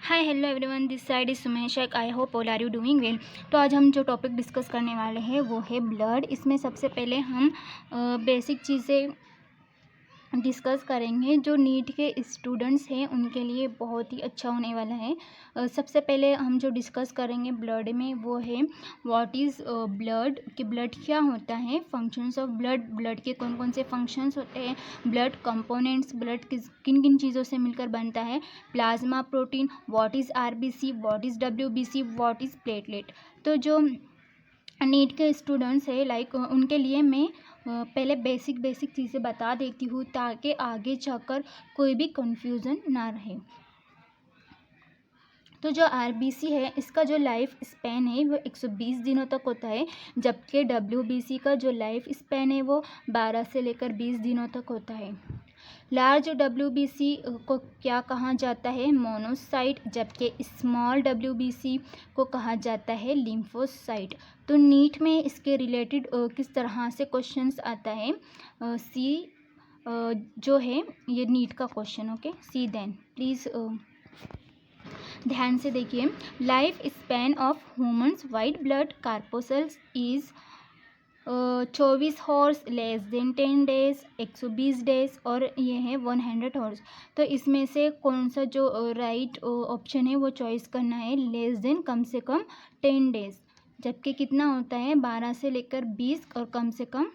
Hi hello everyone, this side is Sumeshak. I hope all are you doing well. तो आज हम जो topic discuss करने वाले हैं वो है ब्लड। इसमें सबसे पहले हम बेसिक चीज़ें डिस्कस करेंगे जो नीट के स्टूडेंट्स हैं उनके लिए बहुत ही अच्छा होने वाला है। सबसे पहले हम जो डिस्कस करेंगे ब्लड में वो है व्हाट इज़ ब्लड, कि ब्लड क्या होता है, फंक्शंस ऑफ ब्लड, ब्लड के कौन कौन से फंक्शंस होते हैं, ब्लड कंपोनेंट्स, ब्लड किन किन चीज़ों से मिलकर बनता है, plasma protein, what is RBC, what is WBC, what is platelet. तो जो नीट के स्टूडेंट्स है लाइक उनके लिए मैं पहले बेसिक चीज़ें बता देती हूँ ताकि आगे जाकर कोई भी कंफ्यूजन ना रहे। तो जो आरबीसी है इसका जो लाइफ स्पैन है वो 120 दिनों तक होता है, जबकि डब्ल्यूबीसी का जो लाइफ स्पैन है वो 12 से लेकर 20 दिनों तक होता है। लार्ज डब्ल्यूबीसी को क्या कहा जाता है, मोनोसाइट, जबकि स्मॉल डब्ल्यूबीसी को कहा जाता है लिम्फोसाइट। तो नीट में इसके रिलेटेड किस तरह से क्वेश्चंस आता है, सी जो है ये नीट का question. Okay, see then please ध्यान से देखिए। Life span of humans white blood corpuscles is 24 hours, less than 10 days, 120 days और ये है 100 हॉर्स। तो इसमें से कौन सा जो राइट ऑप्शन है वो चॉइस करना है, लेस देन कम से कम 10 डेज, जबकि कितना होता है 12 से लेकर 20 और कम से कम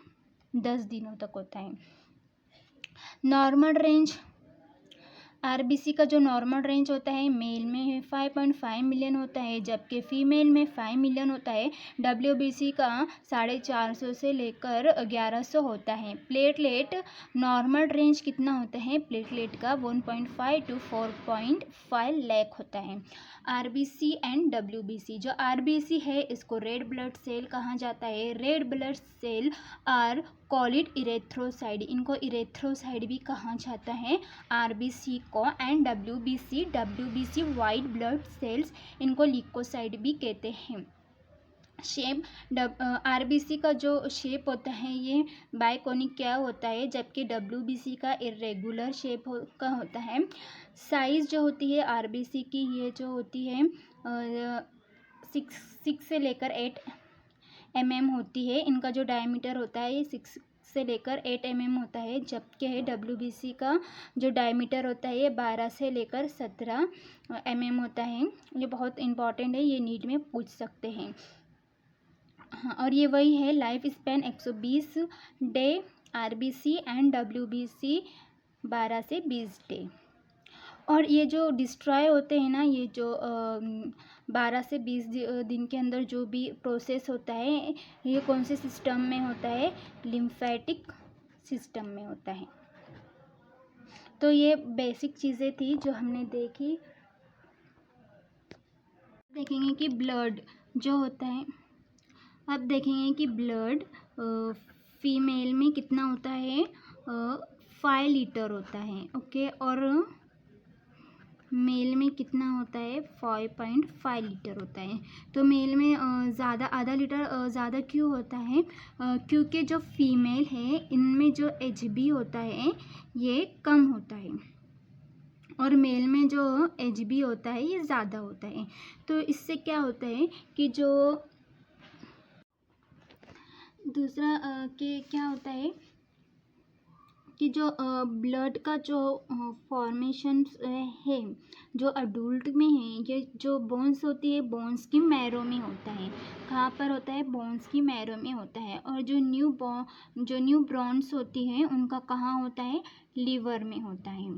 10 दिनों तक होता है। नॉर्मल रेंज, आरबीसी का जो नॉर्मल रेंज होता है मेल में 5.5 मिलियन होता है, जबकि फीमेल में 5 मिलियन होता है। डब्ल्यूबीसी का 450 से लेकर 1100 होता है। प्लेटलेट नॉर्मल रेंज कितना होता है, प्लेटलेट का 1.5 to 4.5 लाख होता है। आरबीसी एंड डब्ल्यूबीसी, जो आरबीसी है इसको रेड ब्लड सेल कहा जाता है। Red blood cell are called erythrocyte, इनको इरेथ्रोसाइड भी कहा जाता है आरबीसी को। And WBC white blood cells, इनको लिकोसाइड भी कहते हैं। शेप, आरबीसी का जो शेप होता है ये बाइकोनिक क्या होता है, जबकि डब्ल्यूबीसी का इरेगुलर शेप का होता है। साइज़ जो होती है आरबीसी की ये जो होती है 6 से लेकर 8 mm होती है। इनका जो डायमीटर होता है ये 6 से लेकर 8 mm होता है, जबकि डब्ल्यूबीसी का जो डायमीटर होता है ये 12 से लेकर 17 mm होता है। ये बहुत इंपॉर्टेंट है, ये नीट में पूछ सकते हैं। हाँ, और ये वही है life span 120 day RBC and WBC 12 से 20 डे। और ये जो डिस्ट्रॉय होते हैं ना, ये जो 12 से 20 दिन के अंदर जो भी प्रोसेस होता है ये कौन से सिस्टम में होता है, लिम्फेटिक सिस्टम में होता है। तो ये बेसिक चीज़ें थी जो हमने देखी। देखेंगे कि ब्लड जो होता है, अब देखेंगे कि ब्लड फीमेल में कितना होता है, 5 लीटर होता है। ओके, और मेल में कितना होता है, 5.5 लीटर होता है। तो मेल में ज़्यादा आधा लीटर ज़्यादा क्यों होता है, क्योंकि जो फीमेल है इनमें जो एचबी होता है ये कम होता है और मेल में जो एचबी होता है ये ज़्यादा होता है। तो इससे क्या होता है कि जो दूसरा कि क्या होता है कि जो ब्लड का जो फॉर्मेशन है जो अडल्ट में है, ये जो बोन्स होती है बोन्स की मैरो में होता है। कहाँ पर होता है, बोन्स की मैरो में होता है। और जो न्यू ब्रॉन्स होती है उनका कहाँ होता है, लीवर में होता है।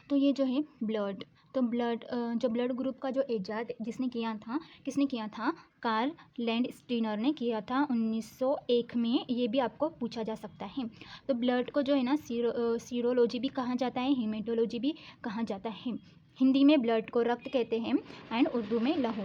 तो ये जो है ब्लड, तो ब्लड जो ब्लड ग्रुप का जो इजाद किसने किया था, कार्ल लैंडस्टीनर ने किया था 1901 में। ये भी आपको पूछा जा सकता है। तो ब्लड को जो है ना सीरोलॉजी भी कहा जाता है, हीमेटोलॉजी भी कहा जाता है। हिंदी में ब्लड को रक्त कहते हैं एंड उर्दू में लहू।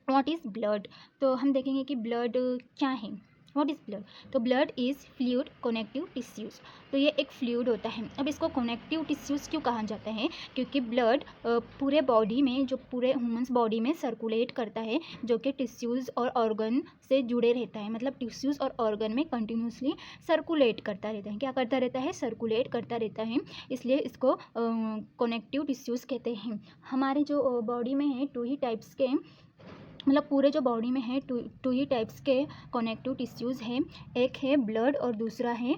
व्हाट इज़ ब्लड, तो हम देखेंगे कि ब्लड क्या है। What is blood? तो blood is fluid connective tissues. तो ये एक फ्लूइड होता है। अब इसको कनेक्टिव टिश्यूज़ क्यों कहा जाता है? क्योंकि ब्लड पूरे बॉडी में, जो पूरे ह्यूमन्स बॉडी में सर्कुलेट करता है, जो कि टिश्यूज़ और ऑर्गन से जुड़े रहता है। मतलब टिश्यूज़ और ऑर्गन में कंटिन्यूसली सर्कुलेट करता रहता है। क्या करता रहता है? सर्कुलेट करता रहता है, इसलिए इसको कनेक्टिव टिश्यूज़ कहते हैं। हमारे जो बॉडी में है टू ही टाइप्स के, मतलब पूरे जो बॉडी में है टू ही टाइप्स के कनेक्टिव टिश्यूज़ हैं। एक है ब्लड और दूसरा है,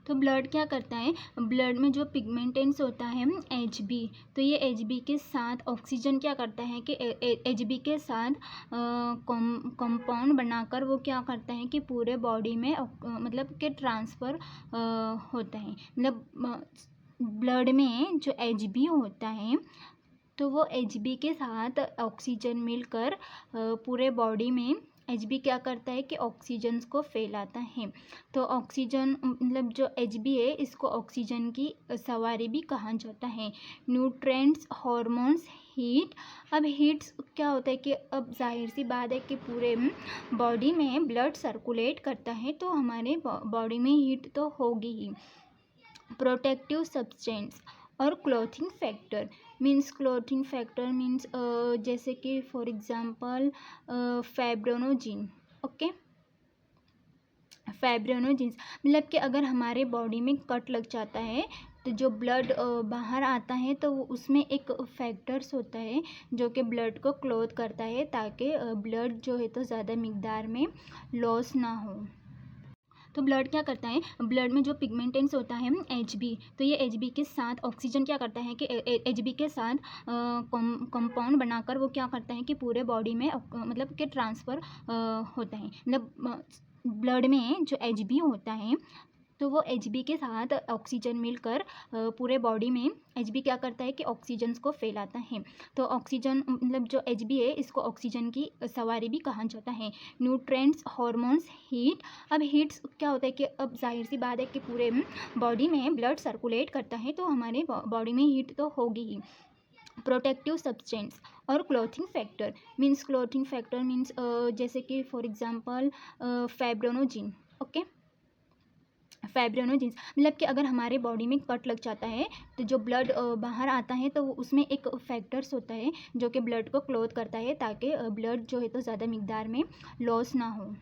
तो ब्लड क्या करता है? ब्लड में जो पिगमेंटेंस होता है Hb, तो ये Hb के साथ ऑक्सीजन क्या करता है कि Hb के साथ कंपाउंड बनाकर वो क्या करता है कि पूरे बॉडी में मतलब कि ट्रांसफ़र होता है। मतलब ब्लड में जो Hb होता है, तो वो Hb के साथ ऑक्सीजन मिलकर पूरे बॉडी में Hb क्या करता है कि ऑक्सीजन को फैलाता है। तो ऑक्सीजन मतलब जो Hb है, इसको ऑक्सीजन की सवारी भी कहा जाता है। Nutrients, hormones, heat. अब हीट्स क्या होता है कि अब जाहिर सी बात है कि पूरे बॉडी में ब्लड सर्कुलेट करता है, तो हमारे बॉडी में हीट तो होगी ही। प्रोटेक्टिव सब्सटेंस और clothing factor means, clothing factor means जैसे कि फॉर एग्जांपल फाइब्रोनोजिन। ओके, फाइब्रोनोजिन्स मतलब कि अगर हमारे बॉडी में कट लग जाता है, तो जो ब्लड बाहर आता है, तो उसमें एक फैक्टर्स होता है जो कि ब्लड को क्लोथ करता है, ताकि ब्लड जो है तो ज़्यादा मिकदार में लॉस ना हो। तो ब्लड क्या करता है? ब्लड में जो पिगमेंटेंस होता है Hb, तो ये Hb के साथ ऑक्सीजन क्या करता है कि Hb के साथ कंपाउंड बनाकर वो क्या करता है कि पूरे बॉडी में मतलब कि ट्रांसफ़र होता है। मतलब ब्लड में जो Hb होता है, तो वो Hb के साथ ऑक्सीजन मिलकर पूरे बॉडी में Hb क्या करता है कि ऑक्सीजन को फैलाता है। तो ऑक्सीजन मतलब जो Hb है, इसको ऑक्सीजन की सवारी भी कहा जाता है। Nutrients, hormones, heat. अब हीट्स क्या होता है कि अब जाहिर सी बात है कि पूरे बॉडी में ब्लड सर्कुलेट करता है, तो हमारे बॉडी में हीट तो होगी ही। प्रोटेक्टिव सब्सटेंस और clothing factor means, clothing factor means जैसे कि फॉर एग्जांपल फाइब्रोनोजिन। ओके, फाइब्रोनोजिन्स मतलब कि अगर हमारे बॉडी में कट लग जाता है, तो जो ब्लड बाहर आता है, तो उसमें एक फैक्टर्स होता है जो कि ब्लड को क्लोथ करता है, ताकि ब्लड जो है तो ज़्यादा मिकदार में लॉस ना हो।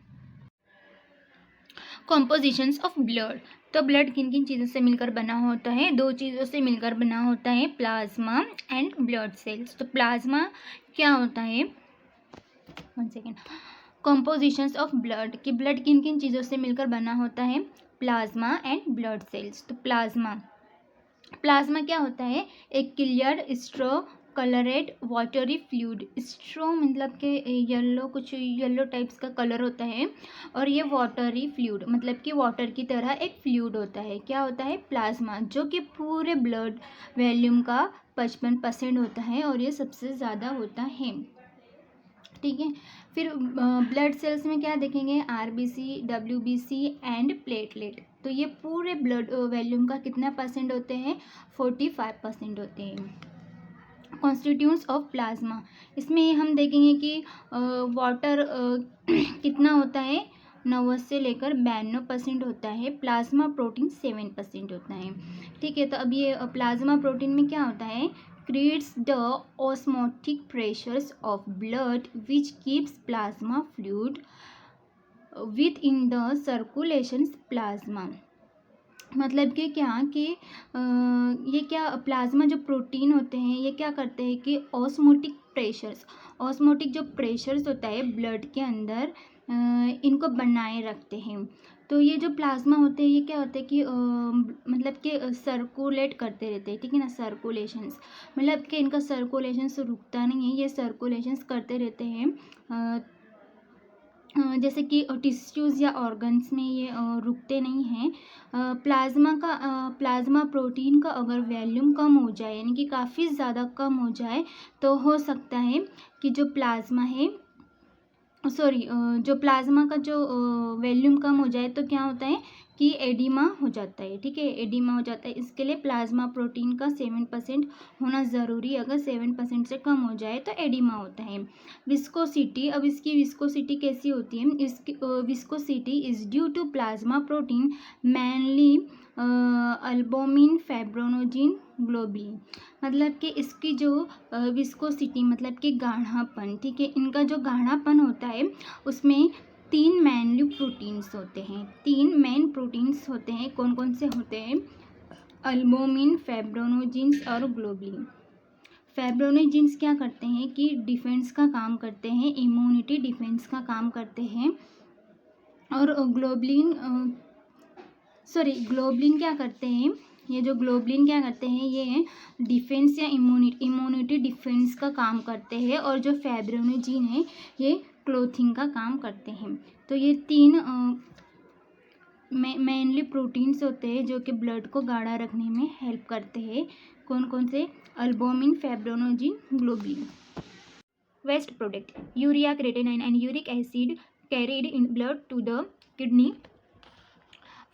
Compositions of blood. तो ब्लड किन किन चीज़ों से मिलकर बना होता है? दो चीज़ों से मिलकर बना होता है, प्लाज्मा एंड ब्लड सेल्स। तो प्लाज्मा क्या होता है? 1 सेकेंड। कॉम्पोजिशंस ऑफ ब्लड, कि ब्लड किन किन चीज़ों से मिलकर बना होता है? Plasma and blood cells. तो प्लाज्मा क्या होता है? एक क्लियर स्ट्रो कलरेड वाटरी फ्लूइड। स्ट्रो मतलब कि येलो, कुछ येलो टाइप्स का कलर होता है, और ये वाटरी फ्लूइड मतलब कि वाटर की तरह एक फ्लूइड होता है। क्या होता है? प्लाज्मा, जो कि पूरे ब्लड वॉल्यूम का 55% होता है, और ये सबसे ज़्यादा होता है। ठीक है, फिर ब्लड सेल्स में क्या देखेंगे? RBC, WBC and platelet. तो ये पूरे ब्लड वॉल्यूम का कितना परसेंट होते हैं? 45% होते हैं। कॉन्स्टिट्यूएंट्स ऑफ प्लाज्मा, इसमें हम देखेंगे कि वाटर कितना होता है? 90 से लेकर 92% होता है। प्लाज्मा प्रोटीन 7% होता है। ठीक है, तो अब ये प्लाज्मा प्रोटीन में क्या होता है? creates the osmotic pressures of blood which keeps plasma fluid within the circulation plasma। मतलब कि क्या कि ये क्या प्लाज्मा जो प्रोटीन होते हैं, ये क्या करते हैं कि ऑस्मोटिक जो प्रेशर्स होता है ब्लड के अंदर, इनको बनाए रखते हैं। तो ये जो प्लाज्मा होते हैं, ये क्या होते हैं कि मतलब कि सर्कुलेट करते रहते हैं। ठीक है ना, सर्कुलेशंस मतलब कि इनका सर्कुलेशंस रुकता नहीं है, ये सर्कुलेशंस करते रहते हैं। जैसे कि टिश्यूज़ या ऑर्गन्स में ये रुकते नहीं हैं। प्लाज्मा प्रोटीन का अगर वॉल्यूम कम हो जाए, यानी कि काफ़ी ज़्यादा कम हो जाए, तो हो सकता है कि जो प्लाज्मा है, जो प्लाज्मा का जो वॉल्यूम कम हो जाए, तो क्या होता है कि एडिमा हो जाता है, ठीक है, एडिमा हो जाता है। इसके लिए प्लाज्मा प्रोटीन का 7% होना ज़रूरी है। अगर 7% से कम हो जाए तो एडिमा होता है। विस्कोसिटी, अब इसकी विस्कोसिटी कैसी होती है? इसकी viscosity is due to plasma protein mainly albumin, fibrinogen, globulin. मतलब कि इसकी जो विस्कोसिटी मतलब कि गाढ़ापन, ठीक है, इनका जो गाढ़ापन होता है उसमें 3 मेनली प्रोटीन्स होते हैं। 3 मेन प्रोटीन्स होते हैं। कौन कौन से होते हैं? अल्बुमिन, फाइब्रिनोजेंस और ग्लोबुलिन। फाइब्रिनोजेंस क्या करते हैं कि डिफेंस का काम करते हैं, इम्यूनिटी डिफेंस का काम करते हैं। और ग्लोबुलिन क्या करते हैं? ये जो ग्लोबुलिन क्या करते हैं, ये डिफेंस या इम्यूनिटी डिफेंस का काम करते हैं। और जो फाइब्रिनोजेन है ये क्लोथिंग का काम करते हैं। तो ये 3 मेनली प्रोटीन्स होते हैं जो कि ब्लड को गाढ़ा रखने में हेल्प करते हैं। कौन कौन से? Albumin, fibrinogen, globulin. Waste product, urea, creatinine and uric acid carried in blood to the kidney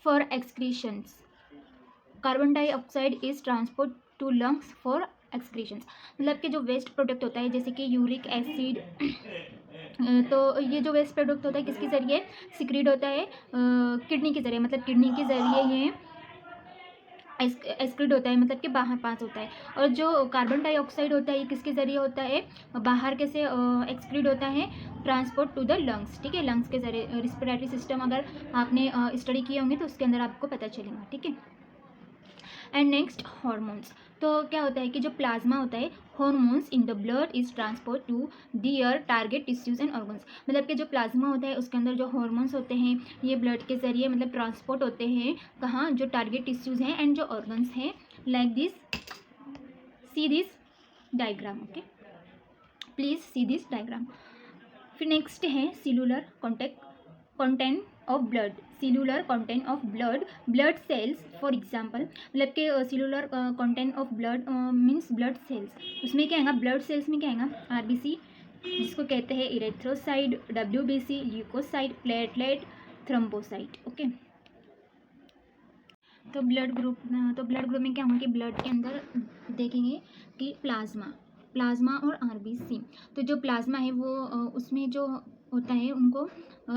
for excretions. Carbon dioxide is transport to lungs for excretions. मतलब कि जो वेस्ट प्रोडक्ट होता है जैसे कि यूरिक एसिड, तो ये जो वेस्ट प्रोडक्ट होता है किसके ज़रिए सिक्रीट होता है? किडनी के ज़रिए, मतलब किडनी के ज़रिए ये एक्सक्रीट होता है, मतलब कि बाहर पास होता है। और जो कार्बन डाइऑक्साइड होता है ये किसके ज़रिए होता है? बाहर कैसे एक्सक्रीट होता है? ट्रांसपोर्ट टू द लंग्स, ठीक है, लंग्स के ज़रिए। रिस्पिरेटरी सिस्टम अगर आपने स्टडी किए होंगे तो उसके अंदर आपको पता चलेगा, ठीक है। And next hormones. तो क्या होता है कि जो प्लाज्मा होता है, hormones in the blood is transport to their target tissues and organs. मतलब कि जो प्लाज्मा होता है उसके अंदर जो हॉर्मोन्स होते हैं ये ब्लड के जरिए मतलब ट्रांसपोर्ट होते हैं कहाँ? जो टारगेट टिश्यूज हैं एंड जो ऑर्गन्स हैं। Like this, see this diagram, okay, please see this diagram. फिर नेक्स्ट है cellular content of blood. Cellular content of blood cells for example. मतलब कि cellular content of blood means blood cells. उसमें क्या आएगा? Blood cells में क्या आएगा? आरबीसी, जिसको कहते हैं erythrocyte, WBC, leukocyte, platelet, thrombocyte, okay. तो ब्लड ग्रुप में क्या होंगे कि ब्लड के अंदर देखेंगे कि प्लाज्मा और आरबीसी। तो जो प्लाज्मा है वो उसमें जो होता है उनको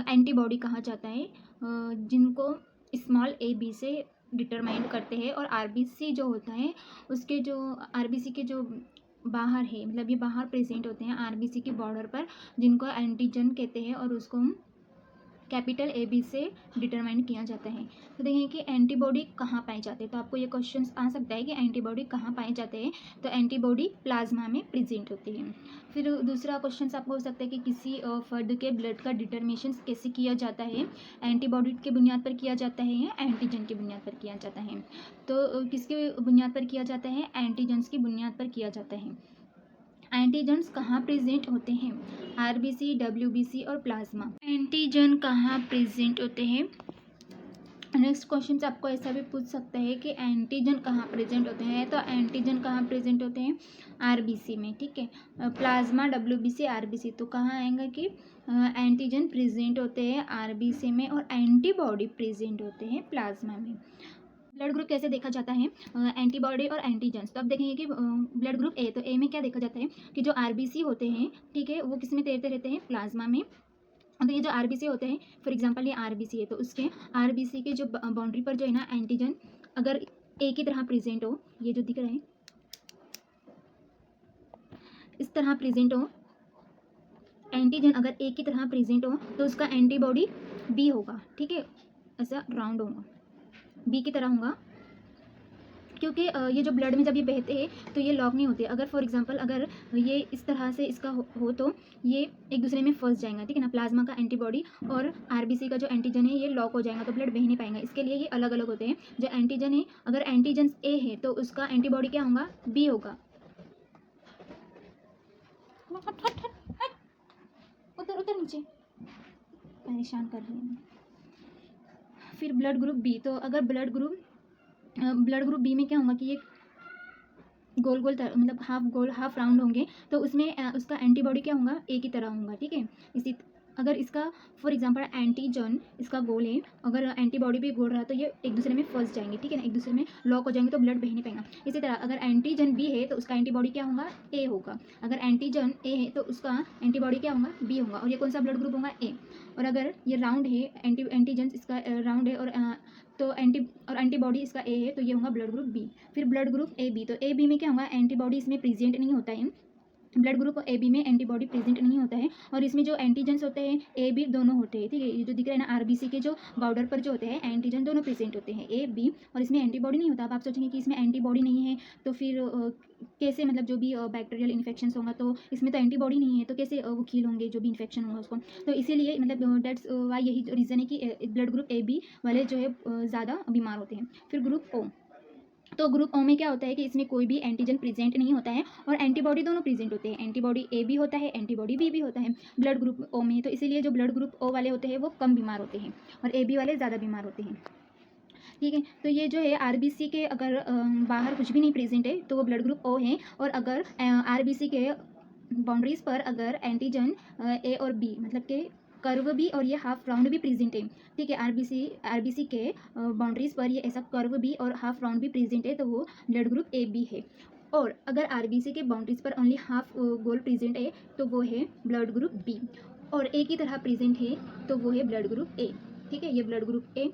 एंटीबॉडी कहा जाता है, जिनको स्मॉल ए बी से डिटरमाइन करते हैं। और आरबीसी जो होता है उसके जो आरबीसी के जो बाहर है, मतलब ये बाहर प्रेजेंट होते हैं आरबीसी के बॉर्डर पर, जिनको एंटीजन कहते हैं और उसको हम कैपिटल ए बी से डिटरमाइन किया जाता है। तो देखें कि एंटीबॉडी कहाँ पाए जाते हैं। तो आपको ये क्वेश्चन आ सकता है कि एंटीबॉडी कहाँ पाए जाते हैं। तो एंटीबॉडी प्लाज्मा में प्रेजेंट होती है। फिर दूसरा क्वेश्चन आपको हो सकता है कि किसी फर्द के ब्लड का डिटर्मिनेशन कैसे किया जाता है? एंटीबॉडी के बुनियाद पर किया जाता है या एंटीजन की बुनियाद पर किया जाता है? तो किसके बुनियाद पर किया जाता है? एंटीजन्स की बुनियाद पर किया जाता है। एंटीजन्स कहाँ प्रेजेंट होते हैं? आरबीसी, डब्ल्यूबीसी और प्लाज्मा। एंटीजन कहाँ प्रेजेंट होते हैं? नेक्स्ट क्वेश्चन से आपको ऐसा भी पूछ सकता है कि एंटीजन कहाँ प्रेजेंट होते हैं। तो एंटीजन कहाँ प्रेजेंट होते हैं? आरबीसी में, ठीक है। प्लाज्मा, डब्ल्यूबीसी, आरबीसी, तो कहाँ आएगा कि एंटीजन प्रेजेंट होते हैं आरबीसी में और एंटीबॉडी प्रेजेंट होते हैं प्लाज्मा में। ब्लड ग्रुप कैसे देखा जाता है? एंटीबॉडी और एंटीजन्स। तो अब देखेंगे कि ब्लड ग्रुप ए, तो ए में क्या देखा जाता है कि जो आरबीसी होते हैं, ठीक है, वो किस में तैरते रहते हैं? प्लाज्मा में। तो ये जो आरबीसी होते हैं, फॉर एग्जांपल ये आरबीसी है, तो उसके आरबीसी के जो बाउंड्री पर जो है ना एंटीजन अगर एक ही तरह प्रेजेंट हो, ये जो दिख रहे हैं इस तरह प्रेजेंट हो, एंटीजन अगर एक ही तरह प्रेजेंट हो तो उसका एंटीबॉडी बी होगा, ठीक है, ऐसा राउंड होगा, बी की तरह होगा। क्योंकि ये जो ब्लड में जब ये बहते हैं तो ये लॉक नहीं होते। अगर फॉर एग्जांपल अगर ये इस तरह से इसका हो तो ये एक दूसरे में फंस जाएगा, ठीक है ना। प्लाज्मा का एंटीबॉडी और आरबीसी का जो एंटीजन है ये लॉक हो जाएगा, तो ब्लड बह नहीं पाएगा। इसके लिए ये अलग अलग होते हैं। जो एंटीजन है, अगर एंटीजन ए है तो उसका एंटीबॉडी क्या होगा? बी होगा। उतर उतर नीचे, परेशान कर रही है। फिर ब्लड ग्रुप बी, तो अगर ब्लड ग्रुप बी में क्या होगा कि ये गोल गोल मतलब हाफ गोल हाफ राउंड होंगे, तो उसमें उसका एंटीबॉडी क्या होगा? ए की तरह होगा, ठीक है। इसी अगर इसका फॉर एग्जांपल एंटीजन इसका गोल है, अगर एंटीबॉडी भी गोल रहा तो ये एक दूसरे में फंस जाएंगे, ठीक है ना, एक दूसरे में लॉक हो जाएंगे तो ब्लड बह नहीं पाएगा। इसी तरह अगर एंटीजन बी है तो उसका एंटीबॉडी क्या होगा, ए होगा। अगर एंटीजन ए है तो उसका एंटीबॉडी क्या होगा, बी होगा। और ये कौन सा ब्लड ग्रुप होगा, ए। और अगर ये राउंड है, एंटीजन इसका राउंड है और तो एंटीबॉडी इसका ए है तो ये होगा ब्लड ग्रुप बी। फिर ब्लड ग्रुप ए बी, तो ए बी में क्या होगा, एंटीबॉडी इसमें प्रेजेंट नहीं होता है, ब्लड ग्रुप ए बी में एंटीबॉडी प्रेजेंट नहीं होता है। और इसमें जो एंटीजन्स होते हैं ए बी दोनों होते हैं, ठीक है। ये जो दिख रहा है ना आरबीसी के जो बॉर्डर पर जो होते हैं एंटीजन दोनों प्रेजेंट होते हैं, ए बी, और इसमें एंटीबॉडी नहीं होता। अब आप सोचेंगे कि इसमें एंटीबॉडी नहीं है तो फिर कैसे, मतलब जो भी बैक्टीरियल इन्फेक्शन होगा तो इसमें तो एंटीबॉडी नहीं है तो कैसे वो कील होंगे जो भी इन्फेक्शन होगा उसको। तो इसीलिए मतलब डेट्स वाई यही रीज़न है कि ब्लड ग्रुप ए बी वाले जो है ज़्यादा बीमार होते हैं। फिर ग्रुप ओ, तो ग्रुप ओ में क्या होता है कि इसमें कोई भी एंटीजन प्रेजेंट नहीं होता है और एंटीबॉडी दोनों प्रेजेंट होते हैं। एंटीबॉडी ए भी होता है, एंटीबॉडी बी भी होता है ब्लड ग्रुप ओ में। तो इसीलिए जो ब्लड ग्रुप ओ वाले होते हैं वो कम बीमार होते हैं और ए बी वाले ज़्यादा बीमार होते हैं, ठीक है। तो ये जो है आरबीसी के अगर बाहर कुछ भी नहीं प्रेजेंट है तो वो ब्लड ग्रुप ओ है। और अगर आरबीसी के बाउंड्रीज पर अगर एंटीजन ए और बी मतलब के कर्व भी और ये हाफ राउंड भी प्रेजेंट है, ठीक है। आरबीसी के बाउंड्रीज पर ये ऐसा कर्व भी और हाफ राउंड भी प्रेजेंट है तो वो ब्लड ग्रुप ए बी है। और अगर आरबीसी के बाउंड्रीज पर ओनली हाफ गोल प्रेजेंट है तो वो है ब्लड ग्रुप बी। और ए की तरह प्रेजेंट है तो वो है ब्लड ग्रुप ए, ठीक है। ये ब्लड ग्रुप ए,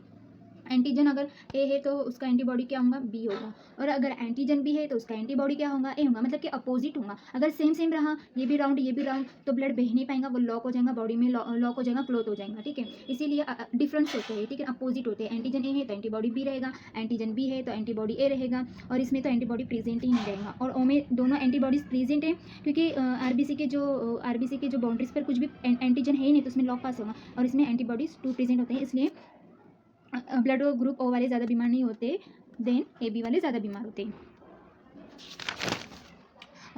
एंटीजन अगर ए है तो उसका एंटीबॉडी क्या होगा, बी होगा। और अगर एंटीजन बी है तो उसका एंटीबॉडी क्या होगा, ए होगा, मतलब कि अपोजिट होगा। अगर सेम सेम रहा, ये भी राउंड तो ब्लड बह नहीं पाएगा, वो लॉक हो जाएगा बॉडी में, लॉक हो जाएगा, क्लोथ हो जाएगा, ठीक है। इसीलिए डिफरेंस होते हैं, ठीक है, अपोजिट होते हैं। एंटीजन ए है तो एंटीबॉडी बी रहेगा, एंटीजन बी है तो एंटीबॉडी ए रहेगा, और इसमें तो एंटीबॉडी प्रेजेंट ही नहीं रहेगा। और ओ में दोनों एंटीबॉडीज प्रेजेंट है क्योंकि आरबीसी के जो बाउंड्रीज पर कुछ भी एंटीजन है ही नहीं तो उसमें लॉक पास होगा, और इसमें एंटीबॉडीज टू प्रेजेंट होते हैं, इसलिए ब्लड ग्रुप ओ वाले ज़्यादा बीमार नहीं होते, देन ए बी वाले ज़्यादा बीमार होते हैं।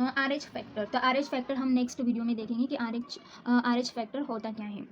आर एच फैक्टर, तो आर एच फैक्टर हम नेक्स्ट वीडियो में देखेंगे कि आर एच फैक्टर होता क्या है।